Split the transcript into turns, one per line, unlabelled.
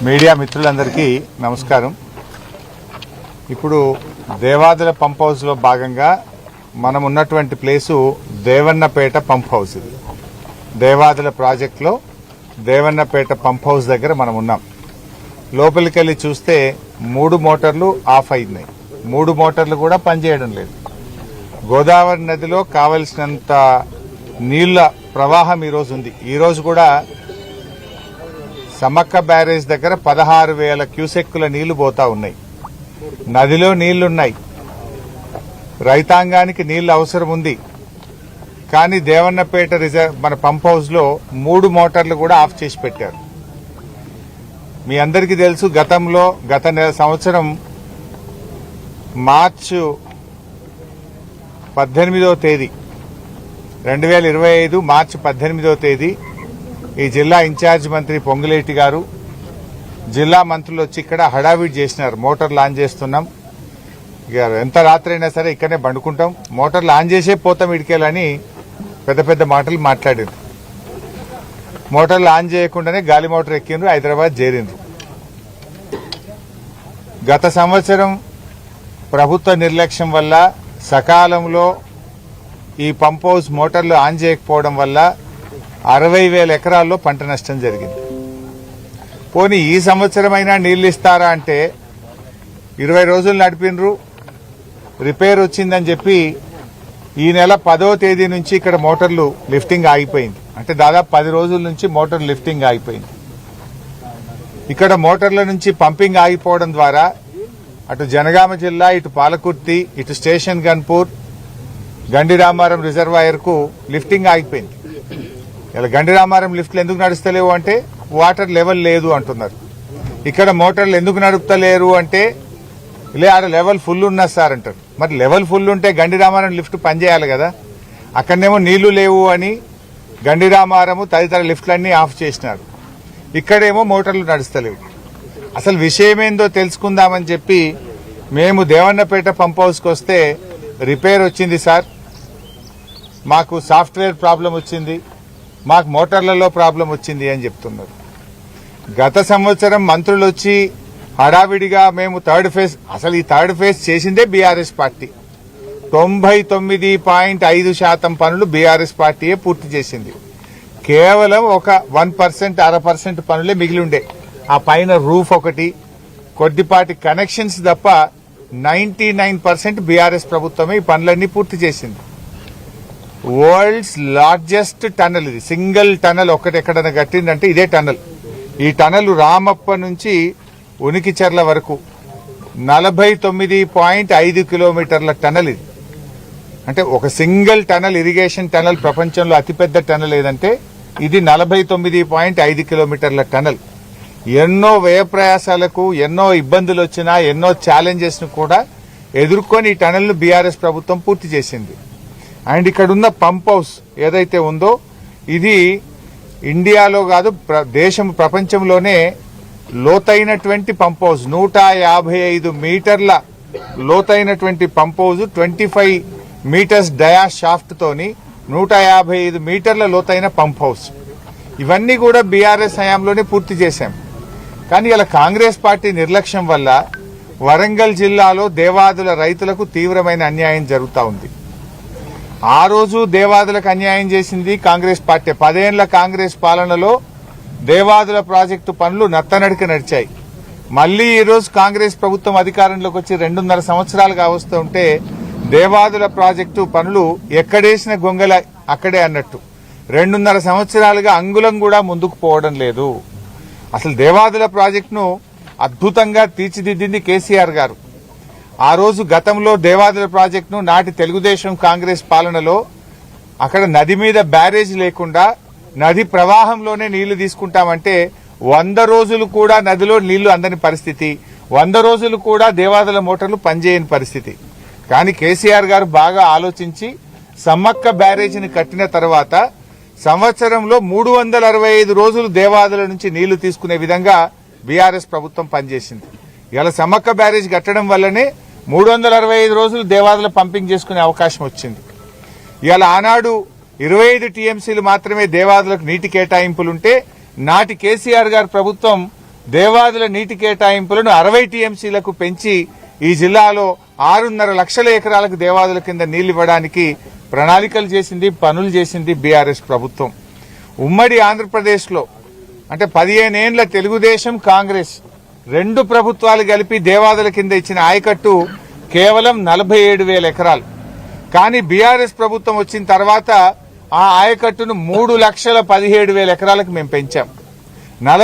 Media మిత్రులందరికీ నమస్కారం. ఇప్పుడు దేవాదుల పంప్ హౌస్లో భాగంగా మనం ఉన్నటువంటి ప్లేసు దేవన్నపేట పంప్ హౌస్. ఇది దేవాదుల ప్రాజెక్టులో దేవన్నపేట పంప్ హౌస్ దగ్గర మనం ఉన్నాం. లోపలికి వెళ్ళి చూస్తే 3 మోటార్లు ఆఫ్ అయినాయి. 3 మోటార్లు కూడా పనిచేయడం లేదు. గోదావరి నదిలో కావలసినంత నీళ్ల ప్రవాహం ఈరోజు ఉంది. ఈరోజు కూడా సమ్మక్క బ్యారేజ్ దగ్గర 16,000 క్యూసెక్కుల నీళ్లు పోతా ఉన్నాయి. నదిలో నీళ్లున్నాయి, రైతాంగానికి నీళ్లు అవసరం ఉంది. కానీ దేవన్నపేట మన పంప్ హౌస్ లో 3 మోటార్లు కూడా ఆఫ్ చేసి పెట్టారు. మీ అందరికీ తెలుసు, గత సంవత్సరం మార్చి 18వ తేదీ 2025 మార్చి 18వ తేదీ ఈ జిల్లా ఇన్ఛార్జ్ మంత్రి పొంగులేటి గారు, జిల్లా మంత్రులు వచ్చి ఇక్కడ హడావిడి చేసినారు. మోటార్ లాంచ్ చేస్తున్నాం, ఇక ఎంత రాత్రి అయినా సరే ఇక్కడనే బండుకుంటాం, మోటార్ లాంచ్ చేసే పోతాం ఇడికేలని పెద్ద పెద్ద మాటలు మాట్లాడారు. మోటార్ లాంచ్ చేయకుండానే గాలి మోటార్ ఎక్కిండ్రు, హైదరాబాద్ చేరిండ్రు. గత సంవత్సరం ప్రభుత్వ నిర్లక్ష్యం వల్ల సకాలంలో ఈ పంప్ హౌస్ మోటార్లు ఆన్ చేయకపోవడం వల్ల 60,000 ఎకరాల్లో పంట నష్టం జరిగింది. పోనీ ఈ సంవత్సరమైనా నీళ్లు ఇస్తారా అంటే 20 రోజులు నడిపినరు, రిపేర్ వచ్చిందని చెప్పి ఈ నెల 10వ తేదీ నుంచి ఇక్కడ మోటార్లు లిఫ్టింగ్ ఆగిపోయింది. అంటే దాదాపు 10 రోజుల నుంచి మోటార్ లిఫ్టింగ్ ఆగిపోయింది. ఇక్కడ మోటార్ల నుంచి పంపింగ్ ఆగిపోవడం ద్వారా అటు జనగామ జిల్లా, ఇటు పాలకుర్తి, ఇటు స్టేషన్ గన్పూర్, గండిరామారం రిజర్వాయర్ కు లిఫ్టింగ్ ఆగిపోయింది. ఇలా గండిరామారం లిఫ్ట్లు ఎందుకు నడుస్తలేవు అంటే వాటర్ లెవెల్ లేదు అంటున్నారు. ఇక్కడ మోటార్లు ఎందుకు నడుపుతలేరు అంటే ఆడ లెవెల్ ఫుల్ ఉన్నా సార్ అంటారు. మరి లెవెల్ ఫుల్ ఉంటే గండిరామారం లిఫ్ట్ పనిచేయాలి కదా. అక్కడనేమో నీళ్లు లేవు అని గండిరామారము తదితర లిఫ్ట్లన్నీ ఆఫ్ చేసినారు. ఇక్కడేమో మోటార్లు నడుస్తలేవు. అసలు విషయమేందో తెలుసుకుందామని చెప్పి మేము దేవన్నపేట పంప్ హౌస్కి వస్తే రిపేర్ వచ్చింది సార్, మాకు సాఫ్ట్వేర్ ప్రాబ్లం వచ్చింది, మాకు మోటార్లలో ప్రాబ్లం వచ్చింది అని చెప్తున్నారు. గత సంవత్సరం మంత్రులు వచ్చి హడావిడిగా మేము థర్డ్ ఫేజ్, అసలు ఈ థర్డ్ ఫేజ్ చేసిందే బీఆర్ఎస్ పార్టీ. 99.5% పనులు బీఆర్ఎస్ పార్టీయే పూర్తి చేసింది. కేవలం ఒక 1%, 0.5% పనులే మిగిలి ఉండే. ఆ పైన రూఫ్ ఒకటి, కొద్దిపాటి కనెక్షన్స్ తప్ప 99% బీఆర్ఎస్ ప్రభుత్వమే ఈ పనులన్నీ పూర్తి చేసింది. వరల్డ్స్ లార్జెస్ట్ టనల్ ఇది. సింగిల్ టనల్ ఒకటి ఎక్కడైనా కట్టిందంటే ఇదే టనల్. ఈ టనల్ రామప్ప నుంచి ఉనికిచెర్ల వరకు 49.5 కిలోమీటర్ల టనల్ ఇది. అంటే ఒక సింగిల్ టనల్, ఇరిగేషన్ టనల్ ప్రపంచంలో అతిపెద్ద టనల్ ఏదంటే ఇది 49.5 కిలోమీటర్ల టనల్. ఎన్నో వ్యయ ప్రయాసాలకు, ఎన్నో ఇబ్బందులు వచ్చినా, ఎన్నో ఛాలెంజెస్ ను కూడా ఎదుర్కొని ఈ టనల్ ను బీఆర్ఎస్ ప్రభుత్వం పూర్తి చేసింది. అండ్ ఇక్కడ ఉన్న పంప్ హౌస్ ఏదైతే ఉందో ఇది ఇండియాలో కాదు ప్రపంచంలోనే లోతైనటువంటి పంప్ హౌస్. 155 మీటర్ల లోతైనటువంటి పంప్ హౌస్, 25 మీటర్స్ డయా షాఫ్ట్ తోని 155 మీటర్ల లోతైన పంప్ హౌస్. ఇవన్నీ కూడా బీఆర్ఎస్ హయాంలోనే పూర్తి చేశాం. కానీ ఇలా కాంగ్రెస్ పార్టీ నిర్లక్ష్యం వల్ల వరంగల్ జిల్లాలో దేవాదుల రైతులకు తీవ్రమైన అన్యాయం జరుగుతూ ఉంది. ఆ రోజు దేవాదులకు అన్యాయం చేసింది కాంగ్రెస్ పార్టీ. 10 ఏళ్ల కాంగ్రెస్ పాలనలో దేవాదుల ప్రాజెక్టు పనులు నత్తనడిక నడిచాయి. మళ్లీ ఈ రోజు కాంగ్రెస్ ప్రభుత్వం అధికారంలోకి వచ్చి 2.5 సంవత్సరాలుగా వస్తుంటే దేవాదుల ప్రాజెక్టు పనులు ఎక్కడేసిన గొంగల అక్కడే అన్నట్టు 2.5 సంవత్సరాలుగా అంగుళం కూడా ముందుకు పోవడం లేదు. అసలు దేవాదుల ప్రాజెక్టును అద్భుతంగా తీర్చిదిద్దింది కేసీఆర్ గారు. ఆ రోజు గతంలో దేవాదుల ప్రాజెక్టును నాటి తెలుగుదేశం కాంగ్రెస్ పాలనలో అక్కడ నది మీద బ్యారేజ్ లేకుండా నది ప్రవాహంలోనే నీళ్లు తీసుకుంటామంటే 100 రోజులు కూడా నదిలో నీళ్లు అందని పరిస్థితి, 100 రోజులు కూడా దేవాదుల మోటార్లు పనిచేయని పరిస్థితి. కానీ కేసీఆర్ గారు బాగా ఆలోచించి సమ్మక్క బ్యారేజీని కట్టిన తర్వాత సంవత్సరంలో 365 రోజులు దేవాదుల నుంచి నీళ్లు తీసుకునే విధంగా బీఆర్ఎస్ ప్రభుత్వం పనిచేసింది. ఇలా సమ్మక్క బ్యారేజ్ కట్టడం వల్లనే 365 రోజులు దేవాదుల పంపింగ్ చేసుకునే అవకాశం వచ్చింది. ఇలా ఆనాడు 25 టీఎంసీలు మాత్రమే దేవాదులకు నీటి కేటాయింపులుంటే నాటి కేసీఆర్ గారి ప్రభుత్వం దేవాదుల నీటి కేటాయింపులను 60 టీఎంసీలకు పెంచి ఈ జిల్లాలో 6.5 లక్షల ఎకరాలకు దేవాదుల కింద నీళ్లు ఇవ్వడానికి ప్రణాళికలు చేసింది, పనులు చేసింది బీఆర్ఎస్ ప్రభుత్వం. ఉమ్మడి ఆంధ్రప్రదేశ్లో అంటే 15 ఏండ్ల తెలుగుదేశం కాంగ్రెస్ రెండు ప్రభుత్వాలు కలిపి దేవాదుల కింద ఇచ్చిన ఆయకట్టు కేవలం 47,000 ఎకరాలు. కానీ బీఆర్ఎస్ ప్రభుత్వం వచ్చిన తర్వాత ఆ ఆయకట్టును 3,17,000 ఎకరాలకు మేము పెంచాం.